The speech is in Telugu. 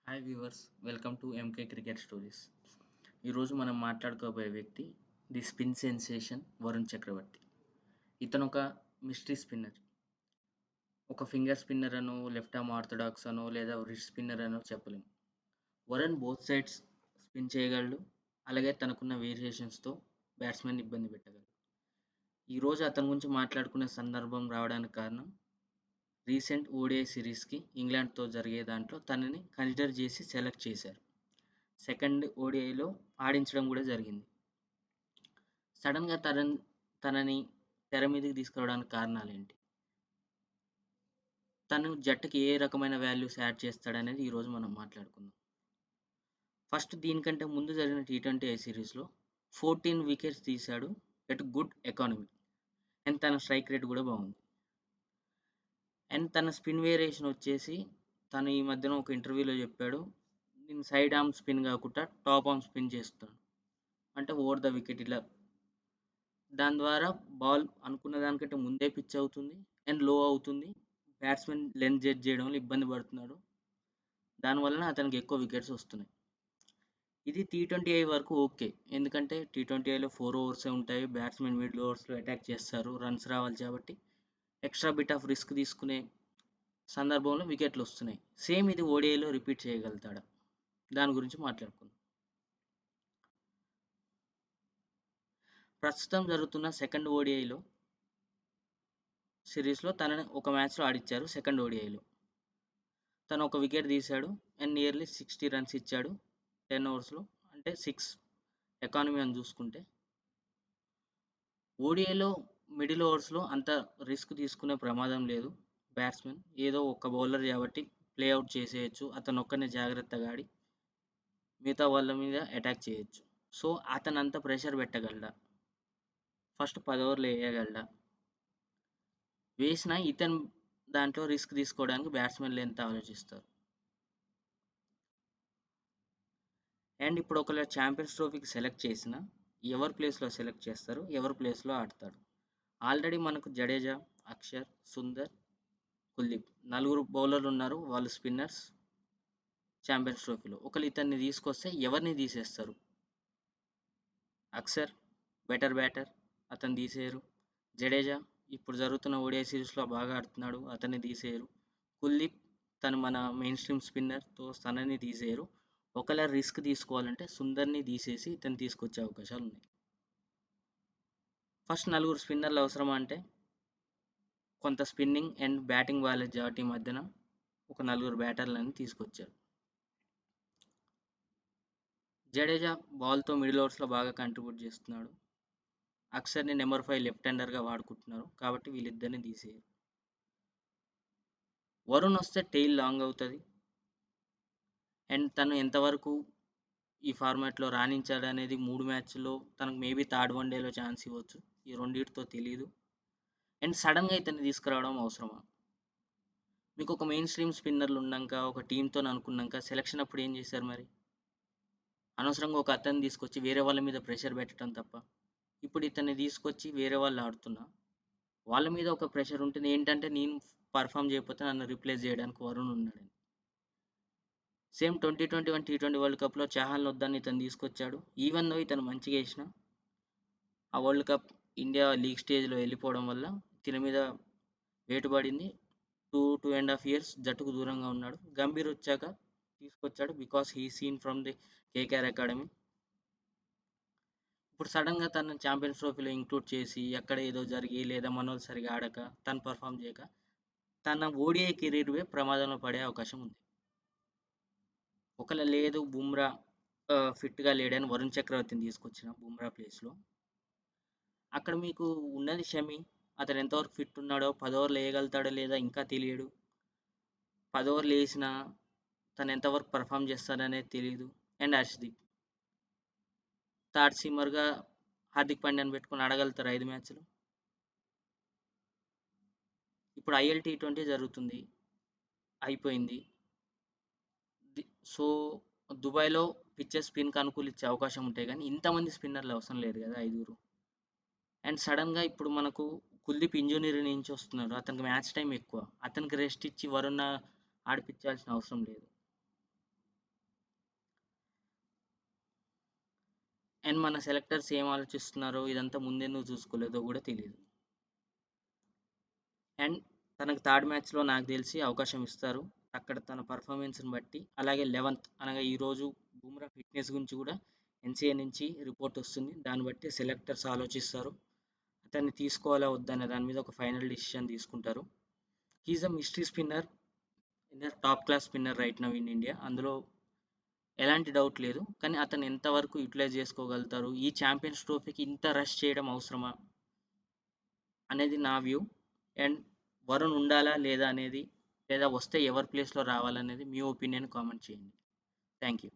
Hi viewers, welcome to MK cricket stories. ఈరోజు మనం మాట్లాడుకోబోయే వ్యక్తి the spin sensation Varun Chakravarthy. ఇతను ఒక మిస్టరీ స్పిన్నర్. ఒక ఫింగర్ స్పిన్నర్ అనో, లెఫ్ట్ ఆర్మ్ ఆర్థడాక్స్ అనో లేదా రిస్ట్ స్పిన్నర్ అనో చెప్పలేము. వరుణ్ బోత్ సైడ్స్ స్పిన్ చేయగలడు. అలాగే తనకున్న వేరియేషన్స్తో బ్యాట్స్మెన్ ఇబ్బంది పెట్టగలడు. ఈరోజు అతని గురించి మాట్లాడుకునే సందర్భం రావడానికి కారణం రీసెంట్ ఓడిఐ సిరీస్కి ఇంగ్లాండ్తో జరిగే దాంట్లో తనని కన్సిడర్ చేసి సెలెక్ట్ చేశారు. సెకండ్ ఓడిఐలో ఆడించడం కూడా జరిగింది. సడన్గా తనని తెర మీదకి తీసుకురావడానికి కారణాలు ఏంటి, తను జట్టుకి ఏ రకమైన వాల్యూస్ యాడ్ చేస్తాడనేది ఈరోజు మనం మాట్లాడుకుందాం. ఫస్ట్ దీనికంటే ముందు జరిగిన T20I సిరీస్లో 14 వికెట్స్ తీశాడు ఎట్ గుడ్ ఎకానమీ. అండ్ తన స్ట్రైక్ రేట్ కూడా బాగుంది. అండ్ తన స్పిన్ వేరియేషన్ వచ్చేసి తను ఈ మధ్యన ఒక ఇంటర్వ్యూలో చెప్పాడు, నేను సైడ్ ఆర్మ్ స్పిన్ కాకుండా టాప్ ఆర్మ్ స్పిన్ చేస్తాను, అంటే ఓవర్ ద వికెట్ ఇలా. దాని ద్వారా బాల్ అనుకున్న దానికంటే ముందే పిచ్ అవుతుంది అండ్ లో అవుతుంది. బ్యాట్స్మెన్ లెంత్ జడ్జ్ చేయడంలో ఇబ్బంది పడుతున్నాడు. దానివలన అతనికి ఎక్కువ వికెట్స్ వస్తున్నాయి. ఇది T20I వరకు ఓకే, ఎందుకంటే T20Iలో 4 ఓవర్సే ఉంటాయి. బ్యాట్స్మెన్ మిడిల్ ఓవర్స్లో అటాక్ చేస్తారు, రన్స్ రావాలి కాబట్టి ఎక్స్ట్రా బిట్ ఆఫ్ రిస్క్ తీసుకునే సందర్భంలో వికెట్లు వస్తున్నాయి. సేమ్ ఇది ఓడిఐలో రిపీట్ చేయగలుగుతాడా, దాని గురించి మాట్లాడుకుందాం. ప్రస్తుతం జరుగుతున్న సెకండ్ ఓడిఐలో సిరీస్లో తనని ఒక మ్యాచ్లో ఆడిచ్చారు. సెకండ్ ఓడిఐలో తను ఒక వికెట్ తీశాడు అండ్ నియర్లీ 60 రన్స్ ఇచ్చాడు 10 ఓవర్స్లో, అంటే 6 ఎకానమీ అని చూసుకుంటే. ఓడిఐలో మిడిల్ ఓవర్స్లో అంత రిస్క్ తీసుకునే ప్రమాదం లేదు. బ్యాట్స్మెన్ ఏదో ఒక బౌలర్ కాబట్టి ప్లేఅవుట్ చేసేయచ్చు, అతను ఒక్కనే జాగ్రత్తగా ఆడి మిగతా వాళ్ళ మీద అటాక్ చేయొచ్చు. సో అతను అంత ప్రెషర్ పెట్టగలడా, ఫస్ట్ 10 ఓవర్లు వేయగలడా, వేసిన ఇతను దాంట్లో రిస్క్ తీసుకోవడానికి బ్యాట్స్మెన్లు ఎంత ఆలోచిస్తారు. అండ్ ఇప్పుడు ఒకవేళ ఛాంపియన్స్ ట్రోఫీకి సెలెక్ట్ చేసిన ఎవరి ప్లేస్లో సెలెక్ట్ చేస్తారు, ఎవరి ప్లేస్లో ఆడతాడు. ఆల్రెడీ మనకు జడేజా, అక్షర్, సుందర్, కుల్దీప్ నలుగురు బౌలర్లు ఉన్నారు, వాళ్ళు స్పిన్నర్స్ ఛాంపియన్స్ ట్రోఫీలో. ఒకళ్ళు ఇతన్ని తీసుకొస్తే ఎవరిని తీసేస్తారు. అక్షర్ బెటర్ బ్యాటర్, అతను తీసేయరు. జడేజా ఇప్పుడు జరుగుతున్న ఓడిఐ సిరీస్లో బాగా ఆడుతున్నాడు, అతన్ని తీసేయరు. కుల్దీప్ తను మన మెయిన్ స్ట్రీమ్ స్పిన్నర్తో తనని తీసేయరు. ఒకవేళ రిస్క్ తీసుకోవాలంటే సుందర్ని తీసేసి ఇతను తీసుకొచ్చే అవకాశాలు ఉన్నాయి. ఫస్ట్ నలుగురు స్పిన్నర్లు అవసరమా అంటే కొంత స్పిన్నింగ్ అండ్ బ్యాటింగ్ వాళ్ళ జాటి మధ్యన ఒక నలుగురు బ్యాటర్లను తీసుకొచ్చారు. జడేజా బాల్తో మిడిల్ ఓవర్స్లో బాగా కంట్రిబ్యూట్ చేస్తున్నాడు. అక్షర్ని నెంబర్ 5 లెఫ్ట్ హ్యాండర్గా వాడుకుంటున్నారు, కాబట్టి వీళ్ళిద్దరిని తీసేయరు. వరుణ్ వస్తే టెయిల్ లాంగ్ అవుతుంది అండ్ తను ఎంతవరకు ఈ ఫార్మాట్లో రాణించాడు అనేది 3 మ్యాచ్ల్లో తనకు మేబీ థర్డ్ వన్ డేలో ఛాన్స్ ఇవ్వచ్చు, ఈ రెండింటితో తెలియదు. అండ్ సడన్గా ఇతన్ని తీసుకురావడం అవసరమా. మీకు ఒక మెయిన్ స్ట్రీమ్ స్పిన్నర్లు ఉన్నాక, ఒక టీంతో అనుకున్నాక సెలక్షన్ అప్పుడు ఏం చేశారు మరి, అనవసరంగా ఒక అతన్ని తీసుకొచ్చి వేరే వాళ్ళ మీద ప్రెషర్ పెట్టడం తప్ప. ఇప్పుడు ఇతన్ని తీసుకొచ్చి వేరే వాళ్ళు ఆడుతున్నా వాళ్ళ మీద ఒక ప్రెషర్ ఉంటుంది ఏంటంటే, నేను పర్ఫామ్ చేయకపోతే నన్ను రిప్లేస్ చేయడానికి వరుణ్ ఉన్నాడని. సేమ్ 2021 T20 వరల్డ్ కప్లో చాహల్ వద్దని ఇతను తీసుకొచ్చాడు. ఈవెన్ దో ఇతను మంచిగా వేసిన ఆ వరల్డ్ కప్ ఇండియా లీగ్ స్టేజ్లో వెళ్ళిపోవడం వల్ల ఇతని మీద వేటు పడింది. 2.5 years జట్టుకు దూరంగా ఉన్నాడు. గంభీర్ వచ్చాక తీసుకొచ్చాడు, because he seen from the KKR academy. ఇప్పుడు సడన్గా తను ఛాంపియన్స్ ట్రోఫీలో ఇంక్లూడ్ చేసి ఎక్కడ ఏదో జరిగి లేదా మనోళ్ళు సరిగా ఆడక తను పర్ఫామ్ చేయక తన ఓడిఐ కెరీర్వే ప్రమాదంలో పడే అవకాశం ఉంది. ఒకవేళ లేదు బుమ్రా ఫిట్గా లేడని వరుణ్ చక్రవర్తిని తీసుకొచ్చిన బుమ్రా ప్లేస్లో, అక్కడ మీకు ఉన్నది షమి. అతను ఎంతవరకు ఫిట్ ఉన్నాడో, 10 ఓవర్లు వేయగలుగుతాడో లేదా ఇంకా తెలియడు. 10 ఓవర్లు వేసిన తను ఎంతవరకు పర్ఫామ్ చేస్తాడనేది తెలియదు. అండ్ హర్షదీప్ థర్డ్ సీమర్గా హార్దిక్ పాండ్యాని పెట్టుకుని ఆడగలుగుతారు 5 మ్యాచ్లు. ఇప్పుడు IL T20 జరుగుతుంది, అయిపోయింది. సో దుబాయ్లో పిచ్చెస్ స్పిన్కి అనుకూలించే అవకాశం ఉంటాయి, కానీ ఇంతమంది స్పిన్నర్లు అవసరం లేదు కదా, 5. అండ్ సడన్గా ఇప్పుడు మనకు కుల్దీప్ ఇంజనీర్ నుంచి వస్తున్నారు, అతనికి మ్యాచ్ టైం ఎక్కువ, అతనికి రెస్ట్ ఇచ్చి వరుణ ఆడిపించాల్సిన అవసరం లేదు. అండ్ మన సెలెక్టర్స్ ఏం ఆలోచిస్తున్నారో ఇదంతా ముందెందుకు చూసుకోలేదో కూడా తెలియదు. అండ్ తనకు థర్డ్ మ్యాచ్‌లో నాకు తెలిసి అవకాశం ఇస్తారు. అక్కడ తన పర్ఫార్మెన్స్‌ని బట్టి. అలాగే 11థ్ అనగా ఈరోజు బుమ్రా ఫిట్‌నెస్ గురించి కూడా ఎన్‌సీఏ నుంచి రిపోర్ట్ వస్తుంది. దాన్ని బట్టి సెలెక్టర్స్ ఆలోచిస్తారు. అతన్ని తీసుకోవాలా వద్దా అనే దాని మీద ఒక ఫైనల్ డెసిషన్ తీసుకుంటారు. He is a mystery spinner. Top class spinner right now in India. అందులో ఎలాంటి డౌట్ లేదు. కానీ అతను ఎంతవరకు యుటిలైజ్ చేసుకోగలుగుతారు? ఈ ఛాంపియన్స్ ట్రోఫీకి ఇంత రష్ చేయడం అవసరమా? అనేది నా వ్యూ. అండ్ వరుణ్ ఉండాలా లేదా అనేది, లేదా వస్తే ఎవరి ప్లేస్‌లో రావాలనేది మీ ఒపీనియన్ కామెంట్ చేయండి. Thank you.